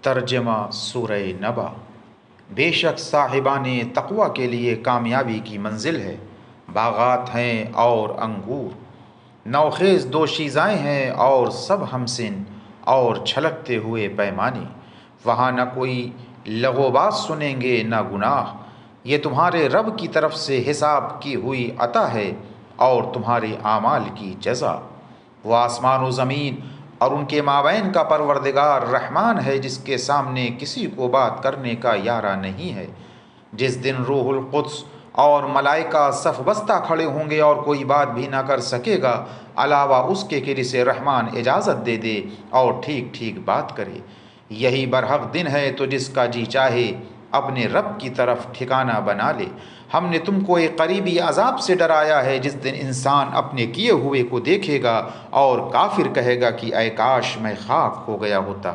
तर्जमा सूरह नबा। बेशक साहिबाने तक़वा के लिए कामयाबी की मंजिल है। बागात हैं और अंगूर, नौखेज़ दोशीज़ाएँ हैं और सब हमसिन और छलकते हुए पैमाने। वहाँ न कोई लगोबात सुनेंगे न गुनाह। ये तुम्हारे रब की तरफ से हिसाब की हुई अता है और तुम्हारे आमाल की जज़ा। वह आसमान व ज़मीन और उनके माबैन का परवरदिगार रहमान है, जिसके सामने किसी को बात करने का यारा नहीं है। जिस दिन रूहुल कुद्स और मलाइका सफ बस्ता खड़े होंगे और कोई बात भी ना कर सकेगा अलावा उसके कि जिसे रहमान इजाज़त दे दे और ठीक ठीक बात करे। यही बरहक दिन है, तो जिसका जी चाहे अपने रब की तरफ ठिकाना बना ले। हमने तुमको एक करीबी अजाब से डराया है, जिस दिन इंसान अपने किए हुए को देखेगा और काफिर कहेगा कि ऐ काश मैं खाक हो गया होता।